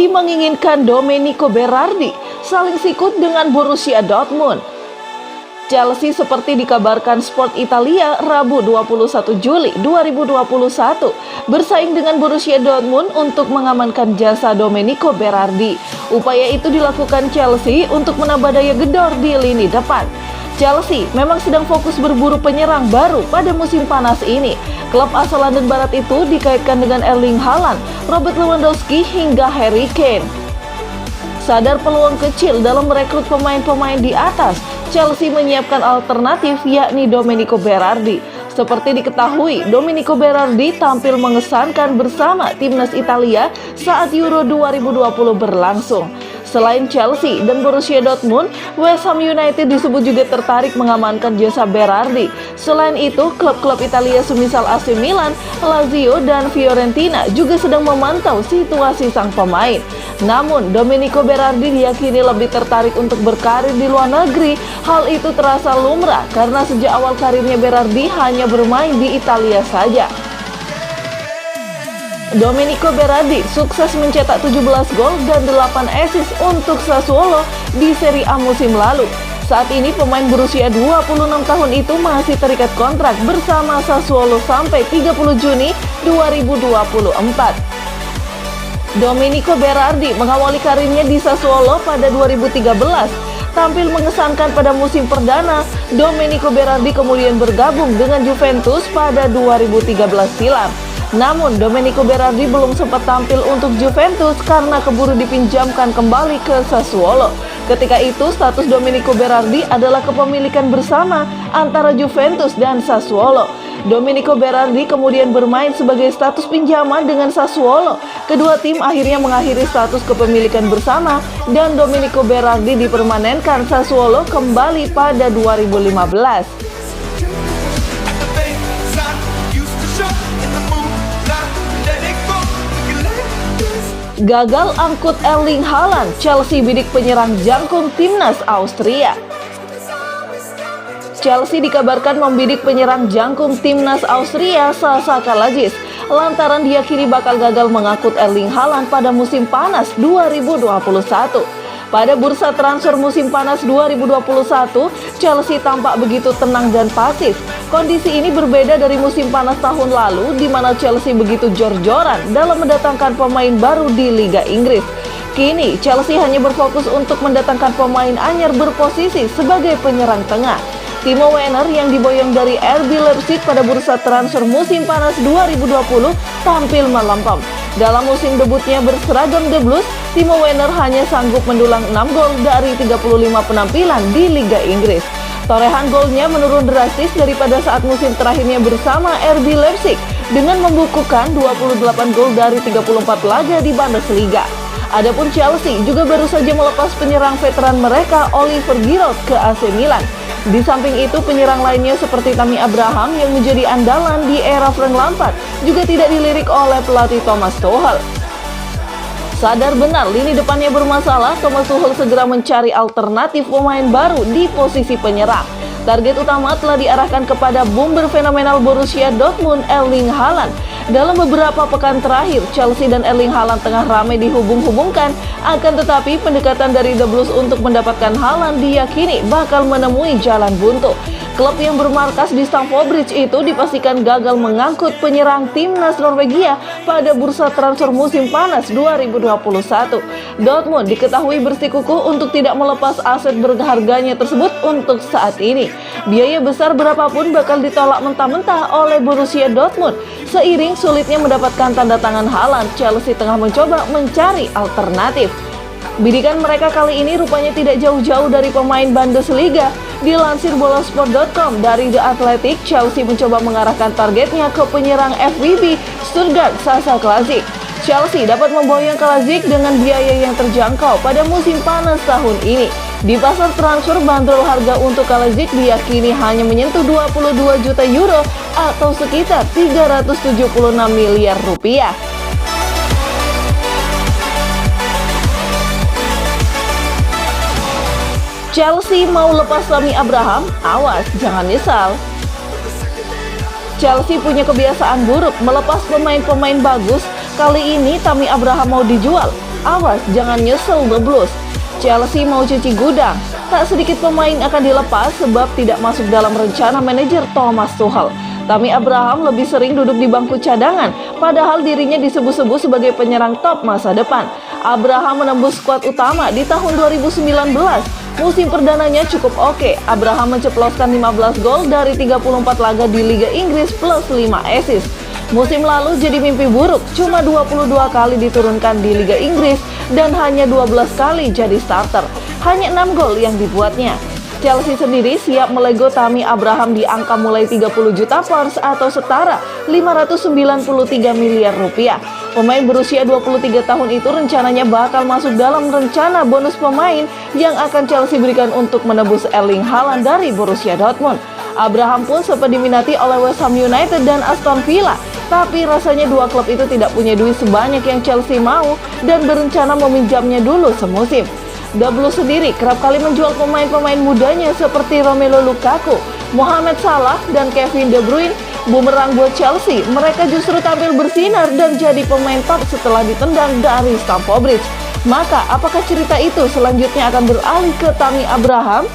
Chelsea menginginkan Domenico Berardi saling sikut dengan Borussia Dortmund. Chelsea seperti dikabarkan Sport Italia Rabu 21 Juli 2021 bersaing dengan Borussia Dortmund untuk mengamankan jasa Domenico Berardi. Upaya itu dilakukan Chelsea untuk menambah daya gedor di lini depan. Chelsea memang sedang fokus berburu penyerang baru pada musim panas ini. Klub asal London Barat itu dikaitkan dengan Erling Haaland, Robert Lewandowski hingga Harry Kane. Sadar peluang kecil dalam merekrut pemain-pemain di atas, Chelsea menyiapkan alternatif yakni Domenico Berardi. Seperti diketahui, Domenico Berardi tampil mengesankan bersama timnas Italia saat Euro 2020 berlangsung. Selain Chelsea dan Borussia Dortmund, West Ham United disebut juga tertarik mengamankan jasa Berardi. Selain itu, klub-klub Italia semisal AC Milan, Lazio, dan Fiorentina juga sedang memantau situasi sang pemain. Namun, Domenico Berardi diyakini lebih tertarik untuk berkarir di luar negeri. Hal itu terasa lumrah karena sejak awal karirnya Berardi hanya bermain di Italia saja. Domenico Berardi sukses mencetak 17 gol dan 8 assist untuk Sassuolo di Serie A musim lalu. Saat ini pemain berusia 26 tahun itu masih terikat kontrak bersama Sassuolo sampai 30 Juni 2024. Domenico Berardi mengawali karirnya di Sassuolo pada 2013. Tampil mengesankan pada musim perdana, Domenico Berardi kemudian bergabung dengan Juventus pada 2013 silam. Namun, Domenico Berardi belum sempat tampil untuk Juventus karena keburu dipinjamkan kembali ke Sassuolo. Ketika itu, status Domenico Berardi adalah kepemilikan bersama antara Juventus dan Sassuolo. Domenico Berardi kemudian bermain sebagai status pinjaman dengan Sassuolo. Kedua tim akhirnya mengakhiri status kepemilikan bersama dan Domenico Berardi dipermanenkan Sassuolo kembali pada 2015. Gagal angkut Erling Haaland, Chelsea bidik penyerang jangkung timnas Austria. Chelsea dikabarkan membidik penyerang jangkung timnas Austria Sasa Kalajdzic lantaran diyakini bakal gagal mengangkut Erling Haaland pada musim panas 2021. Pada bursa transfer musim panas 2021, Chelsea tampak begitu tenang dan pasif. Kondisi ini berbeda dari musim panas tahun lalu di mana Chelsea begitu jor-joran dalam mendatangkan pemain baru di Liga Inggris. Kini, Chelsea hanya berfokus untuk mendatangkan pemain anyar berposisi sebagai penyerang tengah. Timo Werner yang diboyong dari RB Leipzig pada bursa transfer musim panas 2020 tampil melempem. Dalam musim debutnya berseragam The Blues, Timo Werner hanya sanggup mendulang 6 gol dari 35 penampilan di Liga Inggris. Torehan golnya menurun drastis daripada saat musim terakhirnya bersama RB Leipzig dengan membukukan 28 gol dari 34 laga di Bundesliga. Adapun Chelsea juga baru saja melepas penyerang veteran mereka Oliver Giroud ke AC Milan. Di samping itu, penyerang lainnya seperti Tammy Abraham yang menjadi andalan di era Frank Lampard juga tidak dilirik oleh pelatih Thomas Tuchel. Sadar benar lini depannya bermasalah, Thomas Tuchel segera mencari alternatif pemain baru di posisi penyerang. Target utama telah diarahkan kepada bomber fenomenal Borussia Dortmund Erling Haaland. Dalam beberapa pekan terakhir, Chelsea dan Erling Haaland tengah ramai dihubung-hubungkan. Akan tetapi, pendekatan dari The Blues untuk mendapatkan Haaland diyakini bakal menemui jalan buntu. Klub yang bermarkas di Stamford Bridge itu dipastikan gagal mengangkut penyerang timnas Norwegia pada bursa transfer musim panas 2021. Dortmund diketahui bersikukuh untuk tidak melepas aset berharganya tersebut untuk saat ini. Biaya besar berapapun bakal ditolak mentah-mentah oleh Borussia Dortmund. Seiring sulitnya mendapatkan tanda tangan Haaland, Chelsea tengah mencoba mencari alternatif. Bidikan mereka kali ini rupanya tidak jauh-jauh dari pemain Bundesliga. Dilansir bolasport.com dari The Athletic, Chelsea mencoba mengarahkan targetnya ke penyerang FVB Stuttgart Sasa Kalajdzic. Chelsea dapat memboyong Kalajdzic dengan biaya yang terjangkau pada musim panas tahun ini. Di pasar transfer, bandrol harga untuk Kalajdzic diyakini hanya menyentuh 22 juta euro atau sekitar 376 miliar rupiah. Chelsea mau lepas Tammy Abraham? Awas, jangan nyesal. Chelsea punya kebiasaan buruk melepas pemain-pemain bagus. Kali ini Tammy Abraham mau dijual. Awas jangan nyesel The Blues. Chelsea mau cuci gudang. Tak sedikit pemain akan dilepas sebab tidak masuk dalam rencana manajer Thomas Tuchel. Tammy Abraham lebih sering duduk di bangku cadangan, padahal dirinya disebut-sebut sebagai penyerang top masa depan. Abraham menembus skuad utama di tahun 2019. Musim perdananya cukup oke. Abraham menceploskan 15 gol dari 34 laga di Liga Inggris plus 5 assist. Musim lalu jadi mimpi buruk, cuma 22 kali diturunkan di Liga Inggris dan hanya 12 kali jadi starter. Hanya 6 gol yang dibuatnya. Chelsea sendiri siap melego Tammy Abraham di angka mulai 30 juta pounds atau setara 593 miliar rupiah. Pemain berusia 23 tahun itu rencananya bakal masuk dalam rencana bonus pemain yang akan Chelsea berikan untuk menebus Erling Haaland dari Borussia Dortmund. Abraham pun sempat diminati oleh West Ham United dan Aston Villa, tapi rasanya dua klub itu tidak punya duit sebanyak yang Chelsea mau dan berencana meminjamnya dulu semusim. The Blues sendiri kerap kali menjual pemain-pemain mudanya seperti Romelu Lukaku, Mohamed Salah, dan Kevin De Bruyne. Bumerang buat Chelsea, mereka justru tampil bersinar dan jadi pemain top setelah ditendang dari Stamford Bridge. Maka apakah cerita itu selanjutnya akan beralih ke Tammy Abraham?